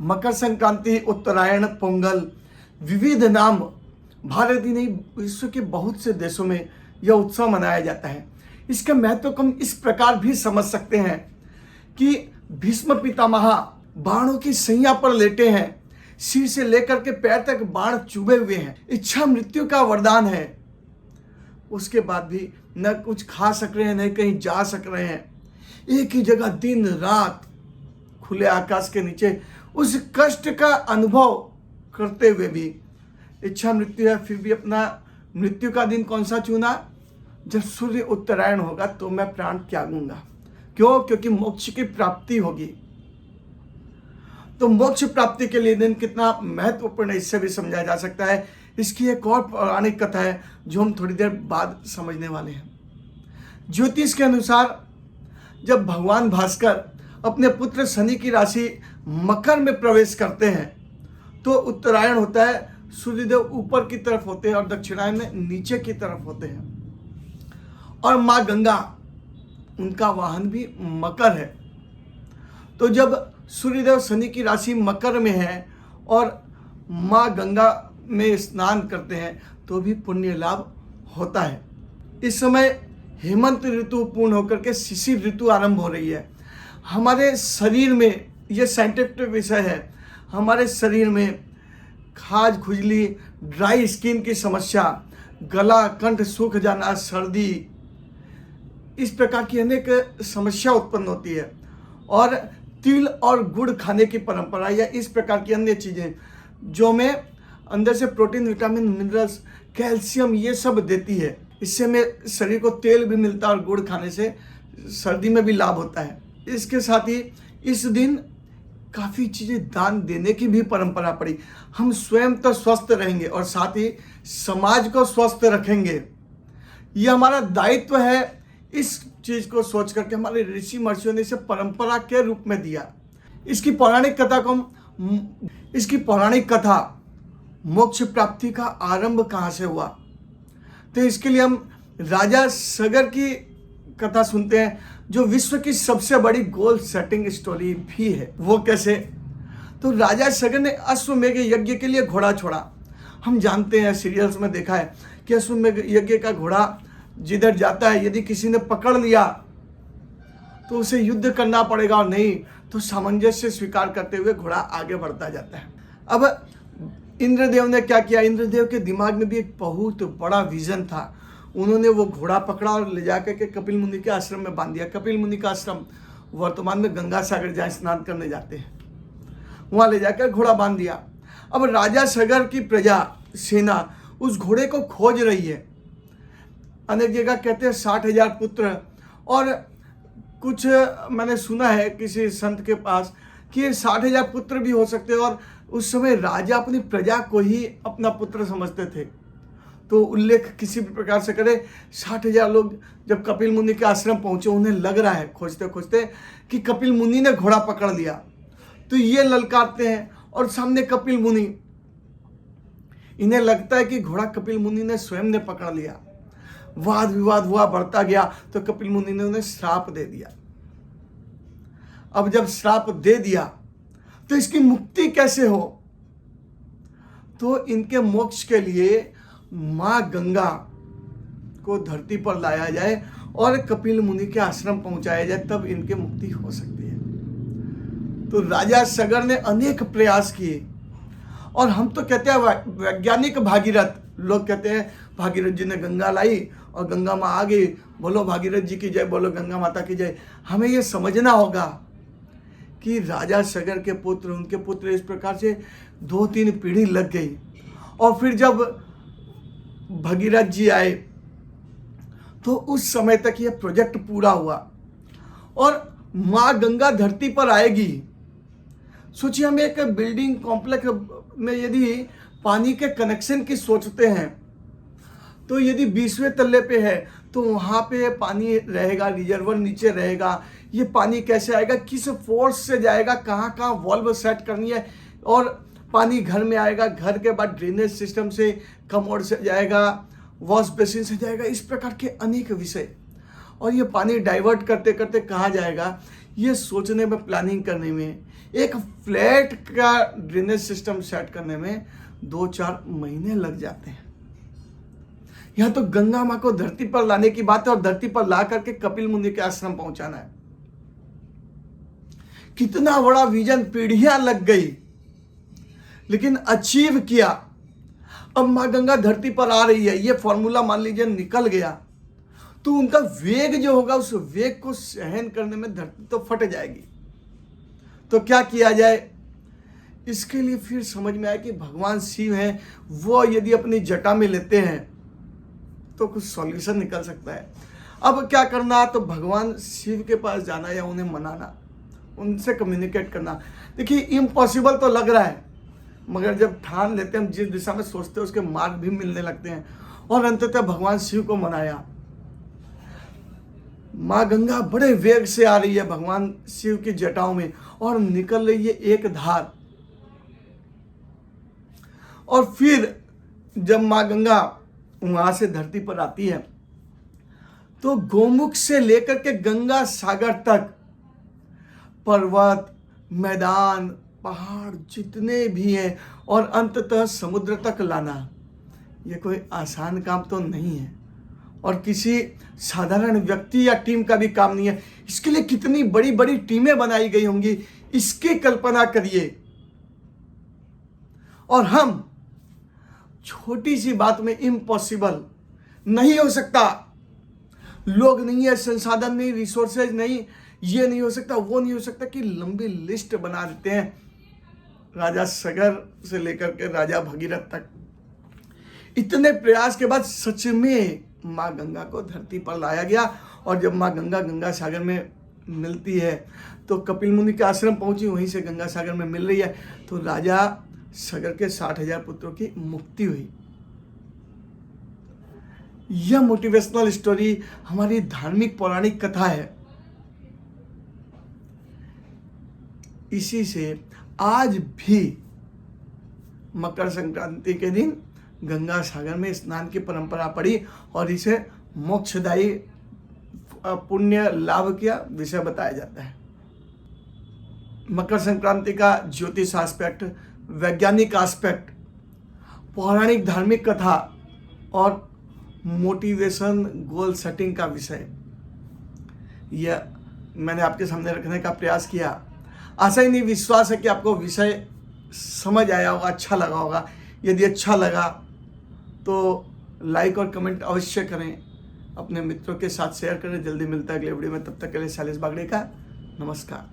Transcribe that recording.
मकर संक्रांति, उत्तरायण, पोंगल, विविध नाम भारत ही नहीं विश्व के बहुत से देशों में यह उत्सव मनाया जाता है। इसके महत्व को हम इस प्रकार भी समझ सकते हैं कि भीष्म पितामह बाणों की सैया पर लेटे हैं, सिर से लेकर के पैर तक बाण चुभे हुए हैं, इच्छा मृत्यु का वरदान है। उसके बाद भी न कुछ खा सक रहे हैं, न कहीं जा सक रहे हैं, एक ही जगह दिन रात खुले आकाश के नीचे उस कष्ट का अनुभव करते हुए भी इच्छा मृत्यु है, फिर भी अपना मृत्यु का दिन कौन सा चुना? जब सूर्य उत्तरायण होगा तो मैं प्राण त्यागूंगा। क्यों? क्योंकि मोक्ष की प्राप्ति होगी। तो मोक्ष प्राप्ति के लिए दिन कितना महत्वपूर्ण है, इससे भी समझा जा सकता है। इसकी एक और पौराणिक कथा है जो हम थोड़ी देर बाद समझने वाले हैं। ज्योतिष के अनुसार जब भगवान भास्कर अपने पुत्र शनि की राशि मकर में प्रवेश करते हैं तो उत्तरायण होता है, सूर्यदेव ऊपर की तरफ होते हैं और दक्षिणायन में नीचे की तरफ होते हैं। और माँ गंगा, उनका वाहन भी मकर है। तो जब सूर्यदेव शनि की राशि मकर में है और माँ गंगा में स्नान करते हैं तो भी पुण्य लाभ होता है। इस समय हेमंत ऋतु पूर्ण होकर के शिशिर ऋतु आरंभ हो रही है। हमारे शरीर में, यह साइंटिफिक विषय है, हमारे शरीर में खाज, खुजली, ड्राई स्किन की समस्या, गला कंठ सूख जाना, सर्दी, इस प्रकार की अनेक समस्या उत्पन्न होती है। और तिल और गुड़ खाने की परंपरा या इस प्रकार की अन्य चीज़ें जो में अंदर से प्रोटीन, विटामिन, मिनरल्स, कैल्शियम ये सब देती है, इससे में शरीर को तेल भी मिलता है और गुड़ खाने से सर्दी में भी लाभ होता है। इसके साथ ही इस दिन काफ़ी चीज़ें दान देने की भी परंपरा पड़ी। हम स्वयं तो स्वस्थ रहेंगे और साथ ही समाज को स्वस्थ रखेंगे, ये हमारा दायित्व है। इस चीज़ को सोच करके हमारे ऋषि महर्षियों ने इसे परंपरा के रूप में दिया। इसकी पौराणिक कथा मोक्ष प्राप्ति का आरंभ कहाँ से हुआ? तो इसके लिए हम राजा सगर की कथा सुनते हैं जो विश्व की सबसे बड़ी गोल सेटिंग स्टोरी भी है। वो कैसे? तो राजा सगर ने अश्वमेध यज्ञ के लिए घोड़ा छोड़ा। हम जानते हैं, सीरियल्स में देखा है कि अश्वमेध यज्ञ का घोड़ा जिधर जाता है, यदि किसी ने पकड़ लिया तो उसे युद्ध करना पड़ेगा, और नहीं तो सामंजस्य स्वीकार करते हुए घोड़ा आगे बढ़ता जाता है। अब इंद्रदेव ने क्या किया? इंद्रदेव के दिमाग में भी एक बहुत बड़ा विजन था। उन्होंने वो घोड़ा पकड़ा और ले जाकर के कपिल मुनि के आश्रम में बांध दिया। कपिल मुनि का आश्रम वर्तमान में गंगा सागर जहाँ स्नान करने जाते हैं, वहाँ ले जाकर घोड़ा बांध दिया। अब राजा सगर की प्रजा, सेना उस घोड़े को खोज रही है। अनेक जगह कहते हैं 60,000 पुत्र, और कुछ मैंने सुना है किसी संत के पास कि 60,000 पुत्र भी हो सकते हैं। और उस समय राजा अपनी प्रजा को ही अपना पुत्र समझते थे। तो उल्लेख किसी भी प्रकार से करे, 60,000 लोग जब कपिल मुनि के आश्रम पहुंचे, उन्हें लग रहा है खोजते खोजते कि कपिल मुनि ने घोड़ा पकड़ लिया। तो ये ललकारते हैं और सामने कपिल मुनि, इन्हें लगता है कि घोड़ा कपिल मुनि ने स्वयं ने पकड़ लिया। वाद विवाद हुआ, बढ़ता गया, तो कपिल मुनि ने उन्हें श्राप दे दिया। अब जब श्राप दे दिया तो इसकी मुक्ति कैसे हो? तो इनके मोक्ष के लिए माँ गंगा को धरती पर लाया जाए और कपिल मुनि के आश्रम पहुंचाया जाए, तब इनके मुक्ति हो सकती है। तो राजा सगर ने अनेक प्रयास किए, और हम तो कहते हैं वैज्ञानिक भागीरथ, लोग कहते हैं भागीरथ जी ने गंगा लाई और गंगा माँ आ गई, बोलो भागीरथ जी की जय, बोलो गंगा माता की जय। हमें ये समझना होगा कि राजा सगर के पुत्र, उनके पुत्र, इस प्रकार से 2-3 पीढ़ी लग गई। और फिर जब भगीरथ जी आए तो उस समय तक ये प्रोजेक्ट पूरा हुआ और माँ गंगा धरती पर आएगी। सोचिए, हम एक बिल्डिंग कॉम्प्लेक्स में यदि पानी के कनेक्शन की सोचते हैं तो यदि 20वें तल्ले पे है तो वहाँ पे पानी रहेगा, रिजर्वर नीचे रहेगा। ये पानी कैसे आएगा, किस फोर्स से जाएगा, कहाँ कहाँ वॉल्व सेट करनी है, और पानी घर में आएगा, घर के बाद ड्रेनेज सिस्टम से, कमोड से जाएगा, वॉश बेसिन से जाएगा, इस प्रकार के अनेक विषय। और ये पानी डाइवर्ट करते करते कहाँ जाएगा, ये सोचने में, प्लानिंग करने में एक फ्लैट का ड्रेनेज सिस्टम सेट करने में 2-4 महीने लग जाते हैं। यहाँ तो गंगा माँ को धरती पर लाने की बात है और धरती पर ला करके कपिल मुनि के आश्रम पहुंचाना है। कितना बड़ा विजन, पीढ़ियां लग गई लेकिन अचीव किया। अब माँ गंगा धरती पर आ रही है, ये फॉर्मूला मान लीजिए निकल गया तो उनका वेग जो होगा उस वेग को सहन करने में धरती तो फट जाएगी। तो क्या किया जाए? इसके लिए फिर समझ में आया कि भगवान शिव हैं, वो यदि अपनी जटा में लेते हैं तो कुछ सॉल्यूशन निकल सकता है। अब क्या करना? तो भगवान शिव के पास जाना या उन्हें मनाना, उनसे कम्युनिकेट करना। देखिए इम्पॉसिबल तो लग रहा है, मगर जब ठान लेते हैं, हम जिस दिशा में सोचते हैं उसके मार्ग भी मिलने लगते हैं। और अंततः भगवान शिव को मनाया। माँ गंगा बड़े वेग से आ रही है भगवान शिव की जटाओं में और निकल रही है एक धार। और फिर जब माँ गंगा वहां से धरती पर आती है तो गोमुख से लेकर के गंगा सागर तक पर्वत, मैदान, पहाड़ जितने भी हैं और अंततः समुद्र तक लाना, ये कोई आसान काम तो नहीं है और किसी साधारण व्यक्ति या टीम का भी काम नहीं है। इसके लिए कितनी बड़ी बड़ी टीमें बनाई गई होंगी, इसकी कल्पना करिए। और हम छोटी सी बात में इम्पॉसिबल, नहीं हो सकता, लोग नहीं है, संसाधन नहीं, रिसोर्सेज नहीं, ये नहीं हो सकता, वो नहीं हो सकता, कि लंबी लिस्ट बना देते हैं राजा सगर से लेकर के राजा भगीरथ तक। इतने प्रयास के बाद सच में माँ गंगा को धरती पर लाया गया। और जब माँ गंगा गंगा सागर में मिलती है तो कपिल मुनि के आश्रम पहुंची, वहीं से गंगा सागर में मिल रही है तो राजा सगर के 60,000 पुत्रों की मुक्ति हुई। यह मोटिवेशनल स्टोरी हमारी धार्मिक पौराणिक कथा है। इसी से आज भी मकर संक्रांति के दिन गंगा सागर में स्नान की परंपरा पड़ी और इसे मोक्षदायी पुण्य लाभ का विषय बताया जाता है। मकर संक्रांति का ज्योतिष एस्पेक्ट, वैज्ञानिक एस्पेक्ट, पौराणिक धार्मिक कथा और मोटिवेशन गोल सेटिंग का विषय, यह मैंने आपके सामने रखने का प्रयास किया। आशा ही नहीं विश्वास है कि आपको विषय समझ आया होगा, अच्छा लगा होगा। यदि अच्छा लगा तो लाइक और कमेंट अवश्य करें, अपने मित्रों के साथ शेयर करें। जल्दी मिलता है अगले वीडियो में, तब तक के लिए शैलेश बागड़े का नमस्कार।